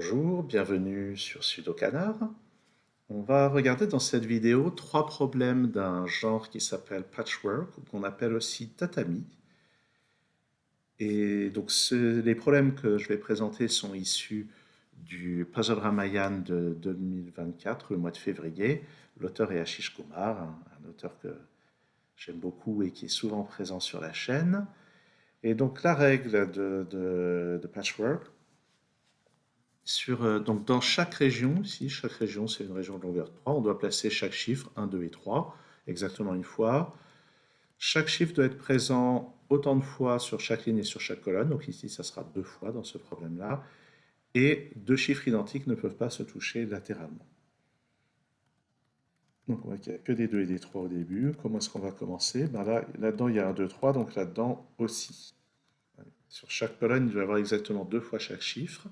Bonjour, bienvenue sur Sudokanar. On va regarder dans cette vidéo trois problèmes d'un genre qui s'appelle patchwork, ou qu'on appelle aussi tatami. Et donc les problèmes que je vais présenter sont issus du Puzzle Ramayan de 2024, le mois de février. L'auteur est Ashish Kumar, un auteur que j'aime beaucoup et qui est souvent présent sur la chaîne. Et donc la règle de patchwork, donc dans chaque région, ici, chaque région c'est une région de longueur 3, on doit placer chaque chiffre, 1, 2 et 3, exactement une fois. Chaque chiffre doit être présent autant de fois sur chaque ligne et sur chaque colonne, donc ici ça sera 2 fois dans ce problème-là. Et deux chiffres identiques ne peuvent pas se toucher latéralement. Donc on voit qu'il n'y a que des 2 et des 3 au début. Comment est-ce qu'on va commencer? Ben là-dedans il y a un 2, 3, donc là-dedans aussi. Sur chaque colonne, il doit y avoir exactement 2 fois chaque chiffre.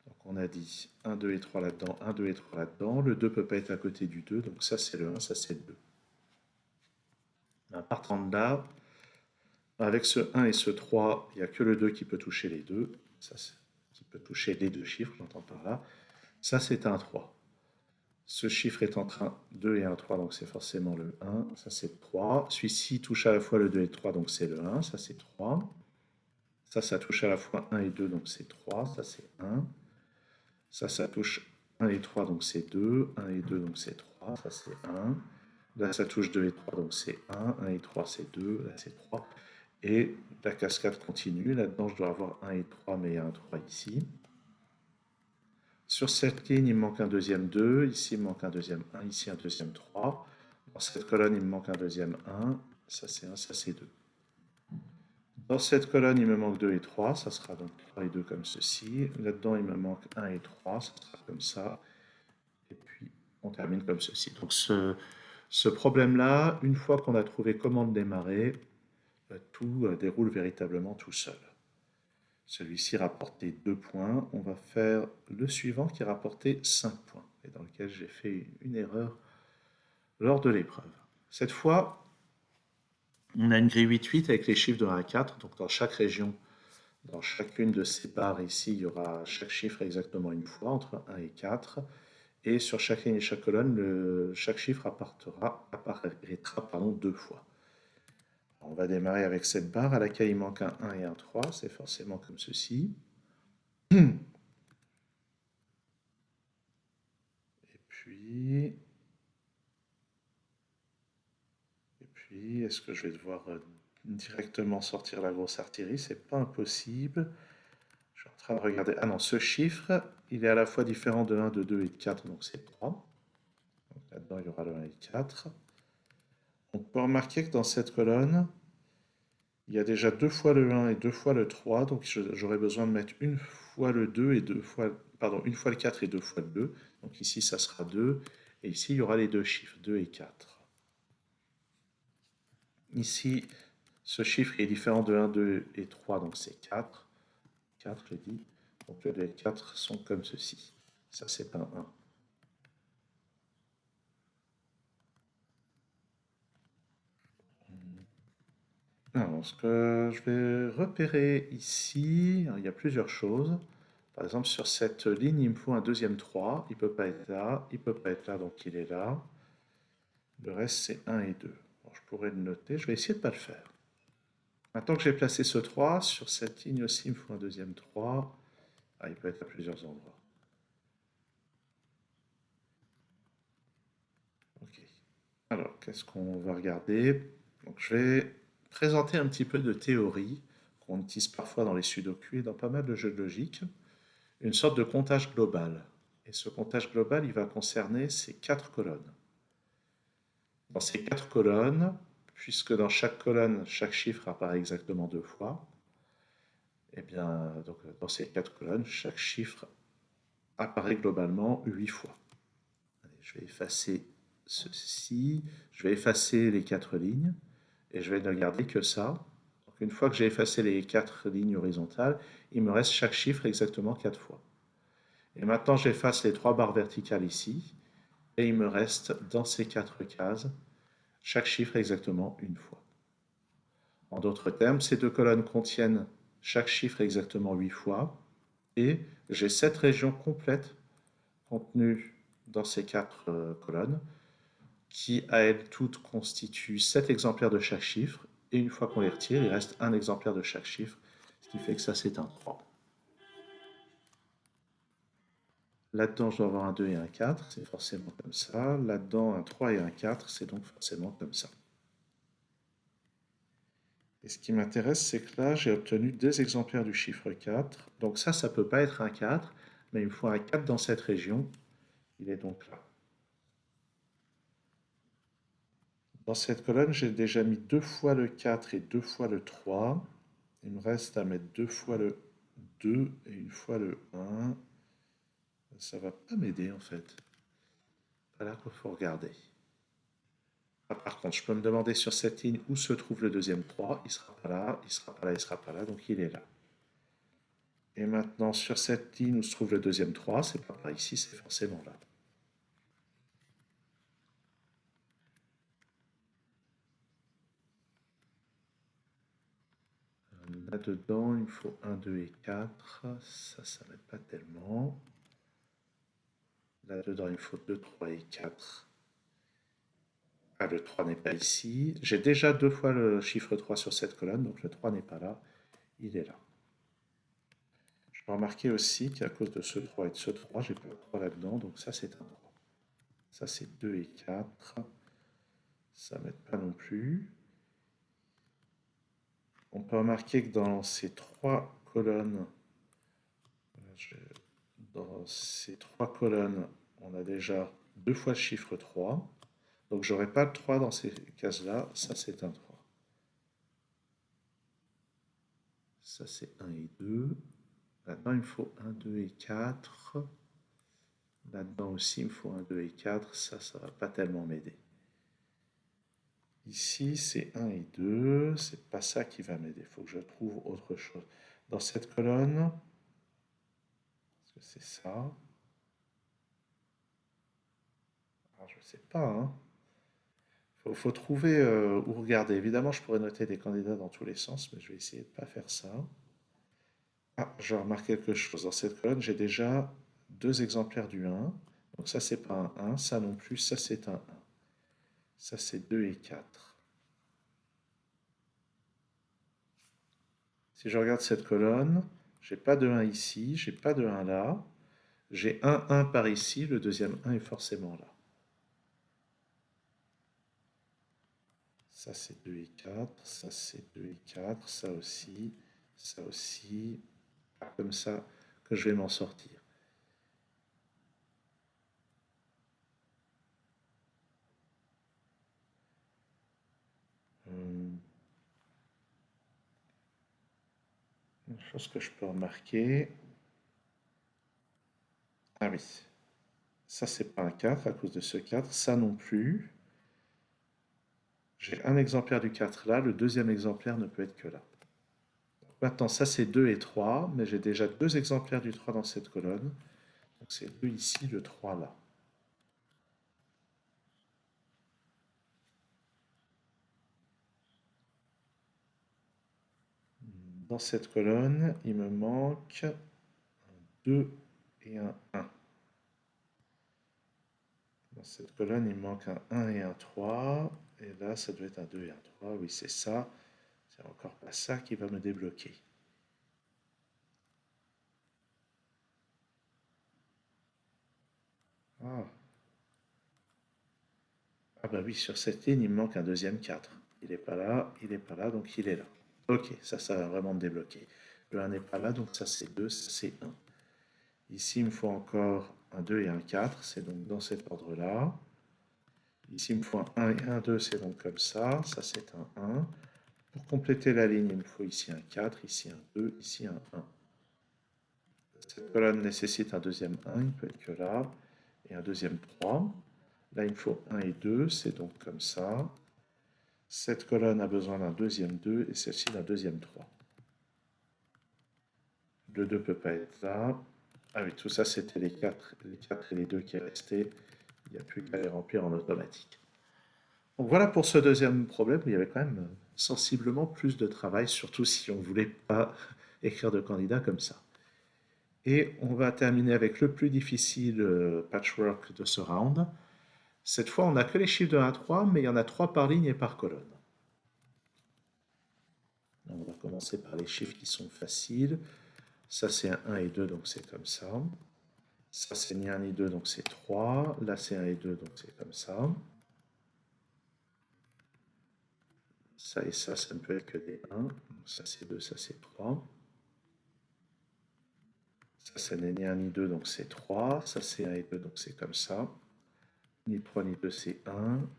Donc on a dit 1, 2 et 3 là-dedans, 1, 2 et 3 là-dedans. Le 2 ne peut pas être à côté du 2, donc ça c'est le 1, ça c'est le 2. Partant de là, avec ce 1 et ce 3, il n'y a que le 2 qui peut toucher les deux. Ça, qui peut toucher les deux chiffres, j'entends par là. Ça c'est un 3. Ce chiffre est entre un 2 et un 3, donc c'est forcément le 1. Ça c'est le 3. Celui-ci touche à la fois le 2 et le 3, donc c'est le 1. Ça c'est 3. Ça touche à la fois 1 et 2, donc c'est 3. Ça c'est 1. Ça touche 1 et 3, donc c'est 2. 1 et 2, donc c'est 3. Ça, c'est 1. Là, ça touche 2 et 3, donc c'est 1. 1 et 3, c'est 2. Là, c'est 3. Et la cascade continue. Là-dedans, je dois avoir 1 et 3, mais il y a un 3 ici. Sur cette ligne, il me manque un deuxième 2. Ici, il me manque un deuxième 1. Ici, un deuxième 3. Dans cette colonne, il me manque un deuxième 1. Ça, c'est 1. Ça, c'est 2. Dans cette colonne, il me manque 2 et 3, ça sera donc 3 et 2 comme ceci. Là-dedans, il me manque 1 et 3, ça sera comme ça. Et puis, on termine comme ceci. Donc, ce problème-là, une fois qu'on a trouvé comment le démarrer, tout déroule véritablement tout seul. Celui-ci rapportait 2 points. On va faire le suivant qui rapportait 5 points, et dans lequel j'ai fait une erreur lors de l'épreuve. Cette fois, on a une grille 8-8 avec les chiffres de 1 à 4. Donc, dans chaque région, dans chacune de ces barres ici, il y aura chaque chiffre exactement une fois, entre 1 et 4. Et sur chaque ligne et chaque colonne, chaque chiffre apparaîtra deux fois. On va démarrer avec cette barre à laquelle il manque un 1 et un 3. C'est forcément comme ceci. Et puis... est-ce que je vais devoir directement sortir la grosse artillerie? C'est pas impossible. Je suis en train de regarder. Ah non, ce chiffre, il est à la fois différent de 1, de 2 et de 4, donc c'est 3. Là-dedans, il y aura le 1 et 4. On peut remarquer que dans cette colonne, il y a déjà 2 fois le 1 et 2 fois le 3, donc j'aurais besoin de mettre une fois le 2 et une fois le 4 et 2 fois le 2. Donc ici, ça sera 2, et ici, il y aura les deux chiffres, 2 et 4. Ici, ce chiffre est différent de 1, 2 et 3, donc c'est 4. 4, je dis. Donc le 2 et 4 sont comme ceci. Ça, c'est un 1. Alors, ce que je vais repérer ici, il y a plusieurs choses. Par exemple, sur cette ligne, il me faut un deuxième 3. Il ne peut pas être là, il ne peut pas être là, donc il est là. Le reste, c'est 1 et 2. Bon, je pourrais le noter, je vais essayer de ne pas le faire. Maintenant que j'ai placé ce 3, sur cette ligne aussi, il me faut un deuxième 3. Ah, il peut être à plusieurs endroits. Ok. Alors, qu'est-ce qu'on va regarder? Donc, je vais présenter un petit peu de théorie qu'on utilise parfois dans les sudoku et dans pas mal de jeux de logique. Une sorte de comptage global. Et ce comptage global, il va concerner ces 4 colonnes. Dans ces 4 colonnes, puisque dans chaque colonne, chaque chiffre apparaît exactement 2 fois, et bien, donc, dans ces 4 colonnes, chaque chiffre apparaît globalement 8 fois. Allez, je vais effacer ceci, je vais effacer les 4 lignes, et je vais ne garder que ça. Donc, une fois que j'ai effacé les 4 lignes horizontales, il me reste chaque chiffre exactement 4 fois. Et maintenant, j'efface les 3 barres verticales ici, et il me reste dans ces 4 cases chaque chiffre exactement une fois. En d'autres termes, ces deux colonnes contiennent chaque chiffre exactement 8 fois, et j'ai 7 régions complètes contenues dans ces 4 colonnes qui, à elles toutes, constituent 7 exemplaires de chaque chiffre. Et une fois qu'on les retire, il reste un exemplaire de chaque chiffre, ce qui fait que ça, c'est un 3. Là-dedans, je dois avoir un 2 et un 4, c'est forcément comme ça. Là-dedans, un 3 et un 4, c'est donc forcément comme ça. Et ce qui m'intéresse, c'est que là, j'ai obtenu 2 exemplaires du chiffre 4. Donc ça peut pas être un 4, mais il me faut un 4 dans cette région. Il est donc là. Dans cette colonne, j'ai déjà mis 2 fois le 4 et 2 fois le 3. Il me reste à mettre 2 fois le 2 et une fois le 1. Ça va pas m'aider en fait. Voilà qu'il faut regarder. Ah, par contre, je peux me demander sur cette ligne où se trouve le deuxième 3. Il sera pas là, il sera pas là, il sera pas là, donc il est là. Et maintenant, sur cette ligne où se trouve le deuxième 3, c'est pas par ici, c'est forcément là. Là-dedans, il me faut 1, 2 et 4. Ça m'aide pas tellement. Là-dedans, il me faut 2, 3 et 4. Ah, le 3 n'est pas ici. J'ai déjà 2 fois le chiffre 3 sur cette colonne, donc le 3 n'est pas là. Il est là. Je peux remarquer aussi qu'à cause de ce 3 et de ce 3, j'ai pas le 3 là-dedans, donc ça c'est un 3. Ça c'est 2 et 4. Ça m'aide pas non plus. On peut remarquer que dans ces 3 colonnes, on a déjà 2 fois le chiffre 3. Donc j'aurai pas le 3 dans ces cases-là. Ça c'est un 3. Ça c'est 1 et 2. Là-dedans il me faut 1, 2 et 4. Là-dedans aussi il me faut 1, 2 et 4. Ça va pas tellement m'aider. Ici, c'est 1 et 2. C'est pas ça qui va m'aider. Il faut que je trouve autre chose. Dans cette colonne, est-ce que c'est ça? Ah, je sais pas, hein. Faut trouver où regarder. Évidemment, je pourrais noter des candidats dans tous les sens, mais je vais essayer de ne pas faire ça. Ah, je remarque quelque chose. Dans cette colonne, j'ai déjà 2 exemplaires du 1. Donc ça, c'est pas un 1. Ça non plus, ça c'est un 1. Ça, c'est 2 et 4. Si je regarde cette colonne, j'ai pas de 1 ici, j'ai pas de 1 là. J'ai un 1 par ici, le deuxième 1 est forcément là. Ça c'est 2 et 4, ça c'est 2 et 4, ça aussi, pas comme ça que je vais m'en sortir. Une chose que je peux remarquer. Ah oui, ça c'est pas un 4 à cause de ce 4, ça non plus. J'ai un exemplaire du 4 là, le deuxième exemplaire ne peut être que là. Maintenant, ça c'est 2 et 3, mais j'ai déjà 2 exemplaires du 3 dans cette colonne. Donc c'est 2 ici, le 3 là. Dans cette colonne, il me manque un 2 et un 1. Dans cette colonne, il me manque un 1 et un 3. Et là, ça doit être un 2 et un 3. Oui, c'est ça. C'est encore pas ça qui va me débloquer. Ah. Ah bah oui, sur cette ligne, il me manque un deuxième 4. Il n'est pas là, il n'est pas là, donc il est là. Ok, ça va vraiment me débloquer. Le 1 n'est pas là, donc ça c'est 2, ça c'est 1. Ici, il me faut encore un 2 et un 4, c'est donc dans cet ordre-là. Ici, il me faut un 1 et un 2, c'est donc comme ça c'est un 1. Pour compléter la ligne, il me faut ici un 4, ici un 2, ici un 1. Cette colonne nécessite un deuxième 1, il ne peut être que là, et un deuxième 3. Là, il me faut 1 et 2, c'est donc comme ça. Cette colonne a besoin d'un deuxième 2 et celle-ci d'un deuxième 3. Le 2 ne peut pas être là. Ah oui, tout ça, c'était les 4 et les 2 qui restaient. Il n'y a plus qu'à les remplir en automatique. Donc voilà pour ce deuxième problème où il y avait quand même sensiblement plus de travail, surtout si on ne voulait pas écrire de candidat comme ça. Et on va terminer avec le plus difficile patchwork de ce round. Cette fois, on n'a que les chiffres de 1 à 3, mais il y en a 3 par ligne et par colonne. On va commencer par les chiffres qui sont faciles. Ça, c'est un 1 et 2, donc c'est comme ça. Ça, c'est ni 1 ni 2, donc c'est 3. Là, c'est 1 et 2, donc c'est comme ça. Ça et ça ne peut être que des 1. Ça, c'est 2, ça, c'est 3. Ça n'est ni 1 ni 2, donc c'est 3. Ça, c'est 1 et 2, donc c'est comme ça. Ni 3 ni 2, c'est 1.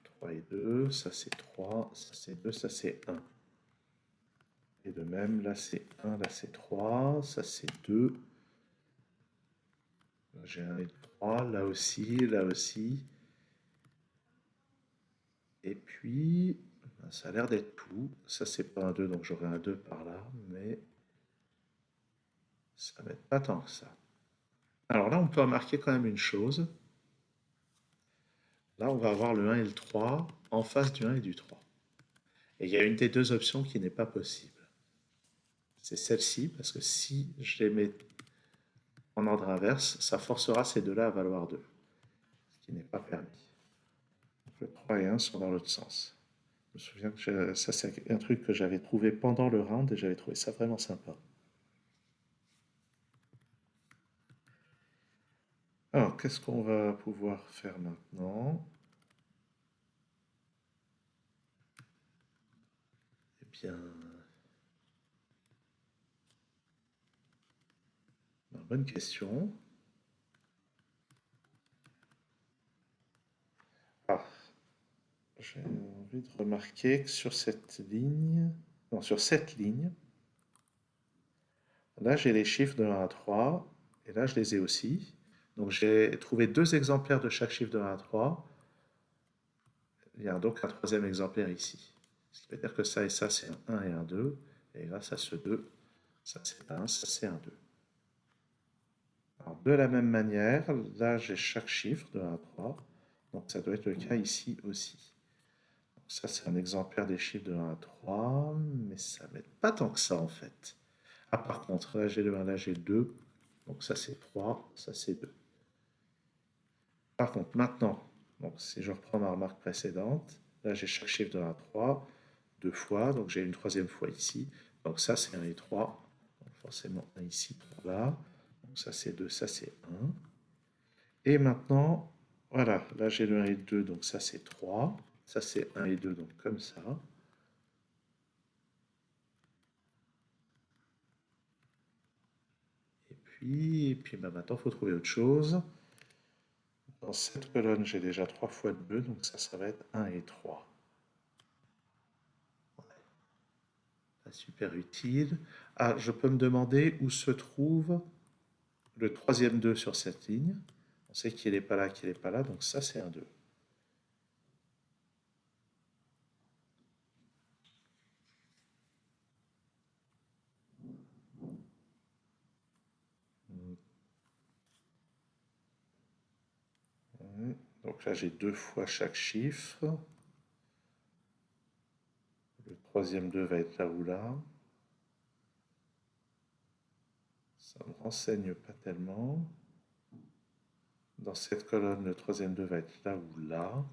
3 et 2, ça c'est 3, ça c'est 2, ça c'est 1. Et de même, là c'est 1, là c'est 3, ça c'est 2. J'ai 1 et 3, là aussi, là aussi. Et puis, ça a l'air d'être tout. Ça c'est pas un 2, donc j'aurai un 2 par là, mais ça m'aide pas tant que ça. Alors là, on peut remarquer quand même une chose. Là, on va avoir le 1 et le 3 en face du 1 et du 3. Et il y a une des deux options qui n'est pas possible. C'est celle-ci, parce que si je les mets en ordre inverse, ça forcera ces deux-là à valoir 2, ce qui n'est pas permis. Donc le 3 et 1 sont dans l'autre sens. Je me souviens que ça, c'est un truc que j'avais trouvé pendant le round et j'avais trouvé ça vraiment sympa. Alors, qu'est-ce qu'on va pouvoir faire maintenant? Eh bien, bonne question. Ah, j'ai envie de remarquer que sur cette ligne, non, sur cette ligne, là j'ai les chiffres de 1 à 3, et là je les ai aussi. Donc j'ai trouvé deux exemplaires de chaque chiffre de 1 à 3. Il y a donc un troisième exemplaire ici. Ce qui veut dire que ça et ça c'est un 1 et un 2. Et grâce à ce 2, ça c'est un 1, ça c'est un 2. Alors, de la même manière, là j'ai chaque chiffre de 1 à 3. Donc ça doit être le cas ici aussi. Donc, ça c'est un exemplaire des chiffres de 1 à 3, mais ça m'aide pas tant que ça en fait. Ah par contre, là j'ai le 1, là j'ai le 2. Donc ça c'est 3, ça c'est 2. Par contre, maintenant, donc, si je reprends ma remarque précédente, là j'ai chaque chiffre de 1 à 3, deux fois, donc j'ai une troisième fois ici. Donc ça c'est 1 et 3, donc forcément 1 ici, 3 là. Donc ça c'est 2, ça c'est 1. Et maintenant, voilà, là j'ai le 1 et 2, donc ça c'est 3. Ça c'est 1 et 2, donc comme ça. Et puis bah, maintenant il faut trouver autre chose. Dans cette colonne, j'ai déjà 3 fois 2, donc ça va être 1 et 3. Pas super utile. Ah, je peux me demander où se trouve le troisième 2 sur cette ligne. On sait qu'il n'est pas là, qu'il n'est pas là, donc ça c'est un 2. Donc là j'ai deux fois chaque chiffre. Le troisième 2 va être là ou là. Ça ne me renseigne pas tellement. Dans cette colonne, le troisième 2 va être là ou là.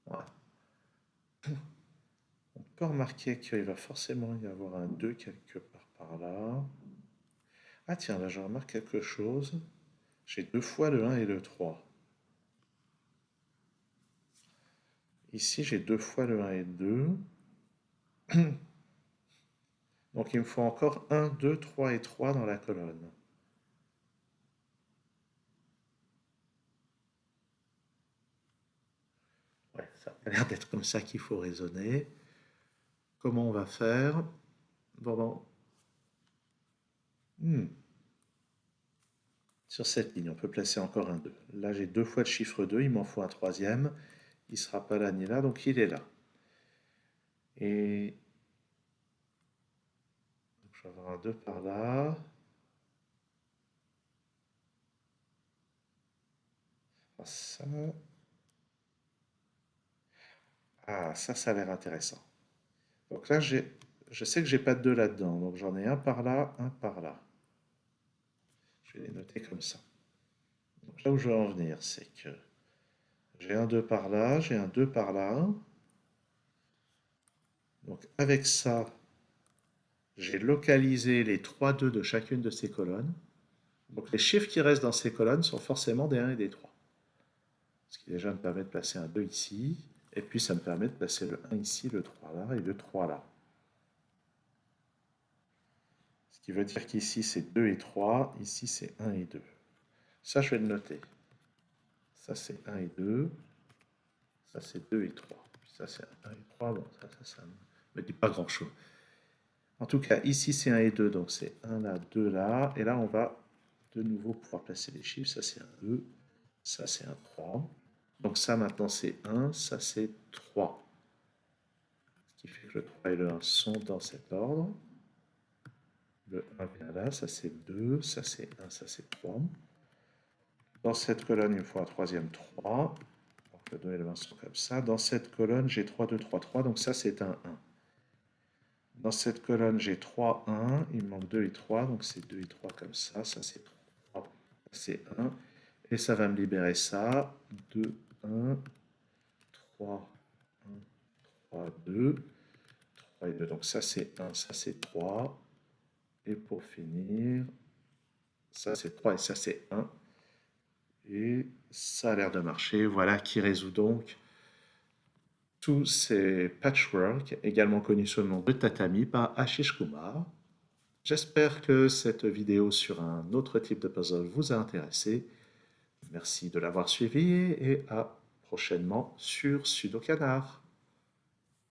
Voilà. On peut remarquer qu'il va forcément y avoir un 2 quelque part par là. Ah tiens, là je remarque quelque chose. J'ai deux fois le 1 et le 3. Ici, j'ai deux fois le 1 et le 2. Donc il me faut encore 1, 2, 3 et 3 dans la colonne. Ouais, ça a l'air d'être comme ça qu'il faut raisonner. Comment on va faire? Bon. Hmm. Sur cette ligne, on peut placer encore un 2. Là, j'ai deux fois le chiffre 2, il m'en faut un troisième. Il ne sera pas là ni là, donc il est là. Et donc, je vais avoir un 2 par là. Ça. Ah, ça a l'air intéressant. Donc là, je sais que j'ai pas de 2 là-dedans. Donc j'en ai un par là, un par là. Je vais les noter comme ça. Donc là où je veux en venir, c'est que j'ai un 2 par là, j'ai un 2 par là. Donc avec ça, j'ai localisé les 3 2 de chacune de ces colonnes. Donc les chiffres qui restent dans ces colonnes sont forcément des 1 et des 3. Ce qui déjà me permet de placer un 2 ici. Et puis ça me permet de placer le 1 ici, le 3 là et le 3 là. Ce qui veut dire qu'ici c'est 2 et 3, ici c'est 1 et 2. Ça je vais le noter. Ça c'est 1 et 2. Ça c'est 2 et 3. Puis ça c'est 1 et 3. Bon, ça ne me dit pas grand-chose. En tout cas, ici c'est 1 et 2, donc c'est 1 là, 2 là. Et là, on va de nouveau pouvoir placer les chiffres. Ça c'est un 2, ça c'est un 3. Donc ça maintenant c'est 1, ça c'est 3. Ce qui fait que le 3 et le 1 sont dans cet ordre. Le 1 vient là, ça c'est 2, ça c'est 1, ça c'est 3. Dans cette colonne, il me faut un troisième 3. Donc le 2 et le 1 sont comme ça. Dans cette colonne, j'ai 3, 2, 3, 3. Donc ça c'est un 1. Dans cette colonne, j'ai 3, 1. Il me manque 2 et 3. Donc c'est 2 et 3 comme ça. Ça c'est 3. C'est 1. Et ça va me libérer ça. 2, 1, 3, 1, 3, 2. 3 et 2. Donc ça c'est 1, ça c'est 3. Et pour finir, ça c'est 3 et ça c'est 1. Et ça a l'air de marcher. Voilà qui résout donc tous ces patchwork, également connus sous le nom de tatami par Ashish Kumar. J'espère que cette vidéo sur un autre type de puzzle vous a intéressé. Merci de l'avoir suivi et à prochainement sur Sudokanar.